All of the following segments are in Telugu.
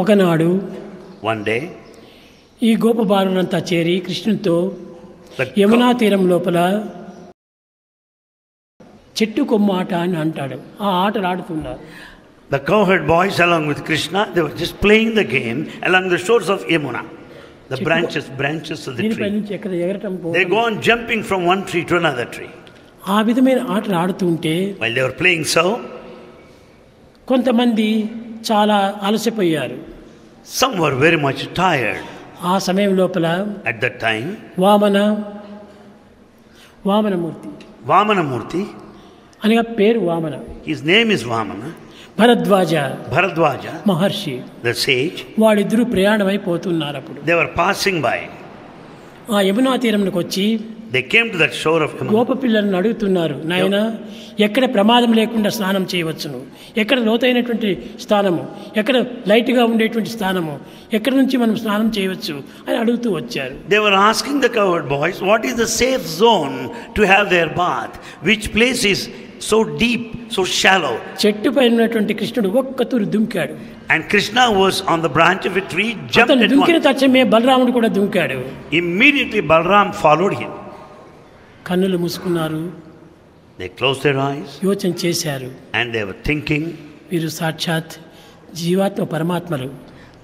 ఒకనాడు one day, ఈ గోపబాలులంతా చేరి కృష్ణునితో యమునా తీరం లోపల చెట్టు కొమ్మ ఆట అని అంటాడు. ఆ ఆటలు ఆడుతున్నారు. the cowherd boys along with Krishna, they were just playing the game along the shores of Yamuna. The branches of the దీనిపై tree. నుంచి ఎక్కడ ఎగరటం They go on jumping from one tree to another tree. ఆ విధమైన ఆటలు ఆడుతుంటే While they were playing so, కొంతమంది చాలా అలసిపోయారు. some were very much tired. ఆ సమయం లోపల At that time, Vamanamurthy Vamanamurti, అనగా పేరు Vamana, his name is Vamana, Bharadwaj Maharshi, the sage, వాళ్ళిద్దరూ ప్రయాణమైపోతున్నారు. అప్పుడు they were passing by. ఆ యమునా తీరంకి వచ్చి They came to that shore of Yamuna. గోప పిల్లలను అడుగుతున్నారు, నాయన ఎక్కడ ప్రమాదం లేకుండా స్నానం చేయవచ్చును, ఎక్కడ లోతైనటువంటి స్థానము, ఎక్కడ లైట్గా ఉండేటువంటి స్థానము, ఎక్కడి నుంచి మనం స్నానం చేయవచ్చు అని అడుగుతూ వచ్చారు. They were asking the cowherd boys, what is the safe zone to have their bath? Which place is so deep, so shallow? చెట్టు పైన ఉన్నటువంటి కృష్ణుడు ఒక్కతూరు దుంకాడు. And Krishna was on the branch of a tree, jumped అతను at దుంకిన once. తక్షణమే బలరాముడు కూడా దుంకాడు. Immediately Balram followed him. కన్నులు మూసుకున్నారు, They closed their eyes యోచన చేశారు. and they were thinking. వీరు సాక్షాత్ జీవాత్మ పరమాత్మలు.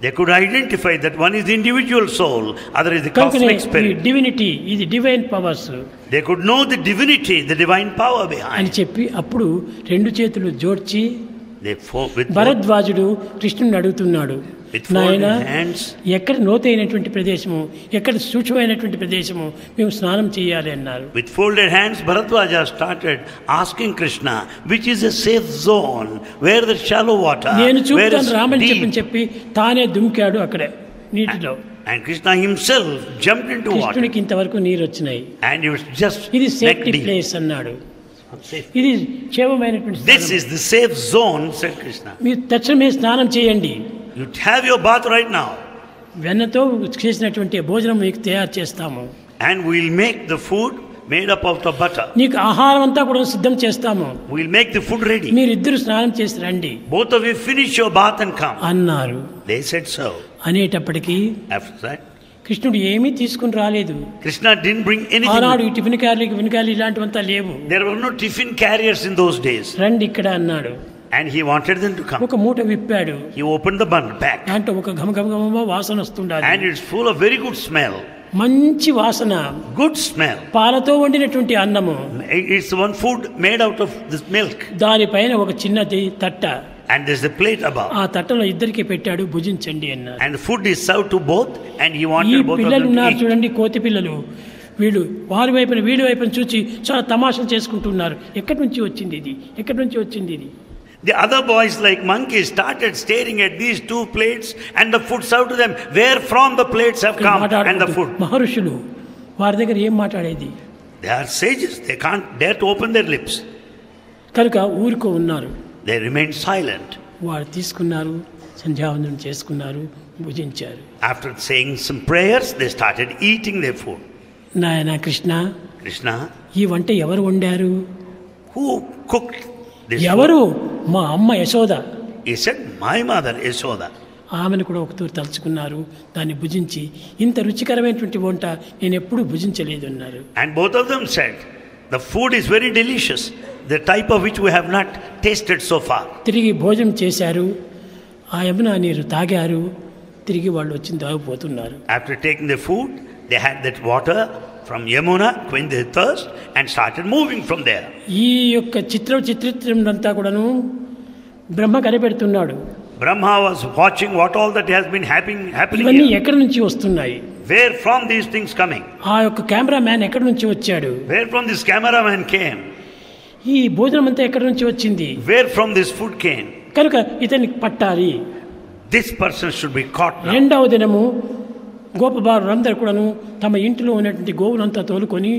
They could identify that one is the individual soul, other is the కనుకనే cosmic ఈ spirit. డివినిటీ, ఇది divine powers They could know the divinity, the divine power అని behind. చెప్పి అప్పుడు రెండు చేతులు జోడ్చి They with భరద్వాజుడు కృష్ణుని అడుగుతున్నాడు, with నాయన folded hands, ఎక్కడ లోతైనటువంటి ప్రదేశము, ఎక్కడ సూక్ష్మమైనటువంటి ప్రదేశము మేము స్నానం చేయాలి అన్నారు. with folded hands, Bharadwaja started asking Krishna, which is a safe zone, where the shallow water, నేను where చూపుతాను is రామని deep. చెప్పి తానే దుంకాడు అక్కడే నీటిలో. And Krishna himself jumped into water, కృష్ణునికి ఇంతవరకు నీరు వచ్చినాయి. and he was just ఇది neck సేఫ్టీ deep. ప్లేస్ అన్నాడు. Safe. ఇది క్షేమమైనటువంటి This స్థానం. is the safe zone, said Krishna. మీరు తక్షణమే స్నానం చేయండి, You have your bath right now, వెన్నతో చేసినటువంటి భోజనం మీకు తయారు చేస్తాము, and we'll make the food made up of the butter. నీకు ఆహారం అంతా కూడా సిద్ధం చేస్తాము, We'll make the food ready. మీరిద్దరు స్నానం చేసి రండి Both of you finish your bath and come. అన్నారు. They said so. అనేటప్పటికీ After that, కృష్ణుడు ఏమీ తీసుకుని రాలేదు. Krishna didn't bring anything. ఆనాడు ఈ టిఫిన్ క్యారీలు ఇలాంటివంతా లేవు. There were no tiffin carriers in those days. రండి ఇక్కడ అన్నాడు. And he wanted them to come. ఒక మూట విప్పాడు. He opened the bundle back. దాంట్లో ఒక ఘమఘమ వాసన వస్తుండాలి. And it's full of very good smell. మంచి వాసన, Good smell. పాలతో వండినటువంటి అన్నము, It's one food made out of this milk. దానిపైన ఒక చిన్నది తట్ట, And there's a plate above. ఆ తట్టలో ఇద్దరికి పెట్టాడు, భుజించండి అన్నారు. And the food is served to both. And he ఈ wanted both of పిల్లలు them to ఉన్నారు eat. చూడండి, కోతి పిల్లలు, వీళ్ళు వారి వైపున వీడి వైపున చూసి చాలా తమాషలు చేసుకుంటున్నారు. ఎక్కడి నుంచి వచ్చింది ఇది, ఎక్కడి నుంచి వచ్చింది ఇది. The other boys, like monkeys, started staring at these two plates and the food served to them. Where from the plates have come and the food? మహర్షులు వారి దగ్గర ఏం మాట్లాడేది. They are sages. They can't dare to open their lips. కనుక ఊరికో ఉన్నారు. They remained silent. వారు తీసుకున్నారు, సంధ్యావందనం చేసుకున్నారు, భుజించారు. After saying some prayers, they started eating their food. నాయన కృష్ణ, Krishna, ఈ వంట ఎవరు వండారు? who cooked this ఎవరు? food? మా అమ్మ Yashoda. He said, my mother, Yashoda. ఆమెను కూడా ఒకతూరు తలుచుకున్నారు. దాన్ని భుజించి, ఇంత రుచికరమైనటువంటి వంట నేను ఎప్పుడూ భుజించలేదు అన్నారు. And both of them said, the food is very delicious, the type of which we have not tasted so far. తిరిగి భోజనం చేశారు, ఆ యమునా నీరు తాగారు, తిరిగి వాళ్ళు వచ్చి తాగిపోతున్నారు. After taking the food, they had that water from Yamuna, quenched their thirst, and started moving from there. ఈ యొక్క చిత్రం అంతా కూడాను బ్రహ్మ కనిపెడుతున్నాడు. Brahma was watching what all that has been happening ఇవన్నీ here. ఎక్కడి నుంచి వస్తున్నాయి? Where from these things coming? ఆ యొక్క కెమెరా మ్యాన్ ఎక్కడి నుంచి వచ్చాడు? Where from this cameraman came? ఈ భోజనం అంతా ఎక్కడి నుంచి వచ్చింది? Where from this food came? కనుక ఇతన్ని పట్టాలి. This person should be caught now. రెండవ దినము గోపబాలురందరూ కూడాను తమ ఇంటిలో ఉన్నటువంటి గోవులంతా తోలుకొని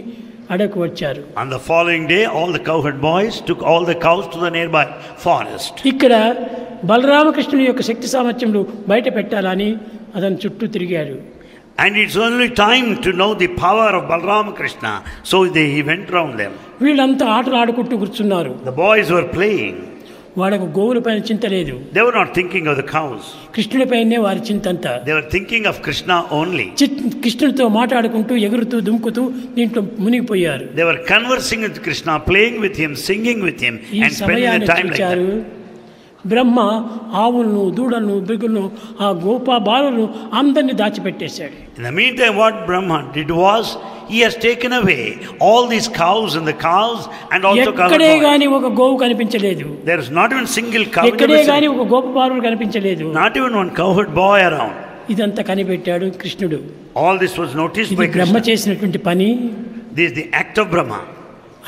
అడకు వచ్చారు. On the following day, all the cowherd boys took all the cows to the nearby forest. ఇక్కడ బలరామకృష్ణుని యొక్క శక్తి సామర్థ్యములు బయట పెట్టాలని అతను చుట్టూ తిరిగాడు. And it's only time to know the power of Balram Krishna. So he went round them. వీళ్ళంతా ఆటలు ఆడుకుంటూ కూర్చున్నారు. The boys were playing. వాళ్ళకు గోవుల పైన చింత లేదు. They were not thinking of the cows. కృష్ణుడి పైనే వారి చింత అంతా. They were thinking of Krishna only. కృష్ణుడితో మాట్లాడుకుంటూ ఎగురుతూ దుముకుతూ దీంట్లో మునిగిపోయారు. They were conversing with Krishna, playing with him, singing with him, and spending the time like that. బ్రహ్మ ఆవులను దూడలను బిగులను ఆ గోపా బాలులను అందరినీ దాచిపెట్టేశాడు. In the meantime, what Brahma did was, he has taken away all these cows and the calves and also covered ఎక్కడే గాని ఒక గోవు కనిపించలేదు. There is not even single cow. ఎక్కడే గాని ఒక గోప బాలుడు కనిపించలేదు. Not even one cowherd boy around. ఇదంతా కనిపెట్టాడు కృష్ణుడు. All this was noticed by Krishna. బ్రహ్మ చేసినటువంటి పని. This is the act of Brahma.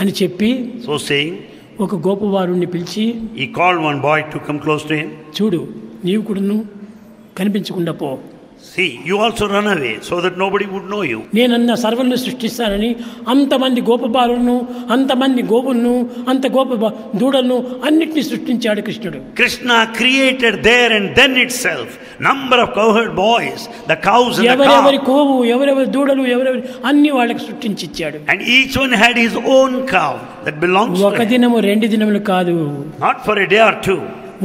అని చెప్పి So saying, ఒక గోపవారుణ్ణి పిలిచి, he called one boy to come close to him. చూడు, నీవు కూడాను కనిపించకుండా పో. See, you also run away so that nobody would know you. నేనన్న సర్వలను సృష్టిస్తానని అంతమంది గోపబాలులను, అంతమంది గోవులను, అంత గోప దూడలను అన్నిటినీ సృష్టించాడు కృష్ణుడు. Krishna created there and then itself number of cowherd boys, the cows and the calves. ఎవరెవరి కోవు, ఎవరెవరి దూడలు, ఎవరెవరి అన్ని వాళ్ళకి సృష్టించిచ్చాడు. And each one had his own cow that belongs to him. ఒక దినము 2 దినములు కాదు. Not for a day or two.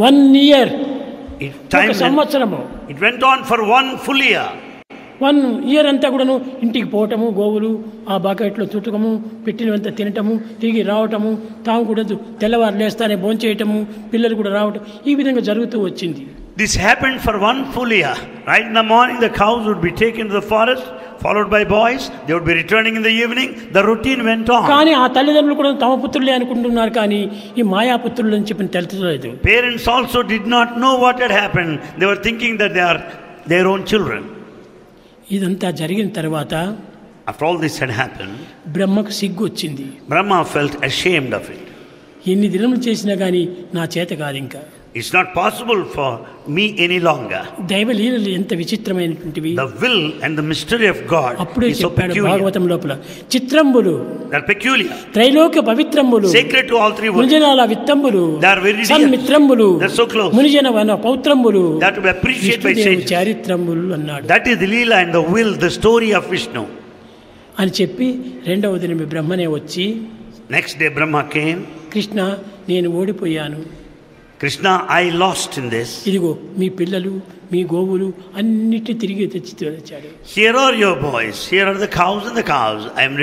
1 year. Time సంవత్సరము. It went on for 1 full year. 1 year అంతా కూడాను ఇంటికి పోవటము, గోవులు ఆ బకెట్లో చుట్టకము, పెట్టినవంతా తినటము, తిరిగి రావటము, తాము కూడా తెల్లవారు లేస్తానే భోంచేయటము, పిల్లలు కూడా రావటం, ఈ విధంగా జరుగుతూ వచ్చింది. This happened for 1 full year. Right in the morning the cows would be taken to the forest, followed by boys. They would be returning in the evening. The routine went on. కానీ ఆ తల్లిదండ్రులు కూడా తమ పుత్రులే అనుకుంటున్నారు, కానీ ఈ మాయాపుత్రులు అని చెప్పి తెలుసుకోలేదు. Parents also did not know what had happened. They were thinking that they are their own children. ఇదంతా జరిగిన తర్వాత After all this had happened, బ్రహ్మకు సిగ్గు వచ్చింది. Brahma felt ashamed of it. ఎన్ని దినములు చేసినా కానీ నా చేత కాదు ఇంకా. It's not possible for me any longer. దైవ లీలలు ఎంత విచిత్రమైనటువంటివి. The will and the mystery of God అప్పుడే is so చెప్పాడు peculiar. భాగవతం లోపల, చిత్రంబులు They are peculiar. Trailokya పవిత్రంబులు, Sacred to all 3 worlds. మునిజనాల విత్తంబులు, They are very dear. సన్మిత్రంబులు, They are so close. మునిజన వన పౌత్రంబులు, That to be appreciated by sages. చారిత్రంబులు అన్నాడు. That is the Leela and the will, the story of Vishnu. అని చెప్పి 2వ దినం బ్రహ్మనే వచ్చి, Next day Brahma came. Krishna, నేను ఓడిపోయాను. Krishna, I lost in this. ఇదిగో మీ పిల్లలు, మీ గోవులు అన్నిటి తిరిగి తెచ్చాడు. Here are your boys. Here are the cows and the cows. I am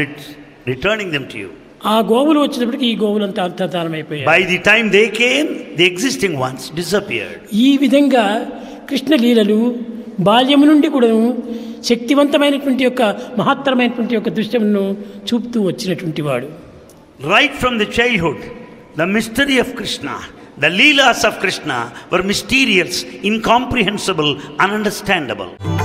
returning them to you. ఆ గోవులు వచ్చినప్పటికీ ఈ గోవులంతా అంతర్ధానమైపోయాయి. By the time they came, the existing ones disappeared. ఈ విధంగా కృష్ణ లీలలు బాల్యము నుండి కూడా శక్తివంతమైనటువంటి యొక్క మహత్తరమైనటువంటి యొక్క దృశ్యమును చూపుతూ వచ్చినటువంటి వాడు. Right from the childhood, the mystery of Krishna, the Leelas of Krishna were mysterious, incomprehensible, ununderstandable.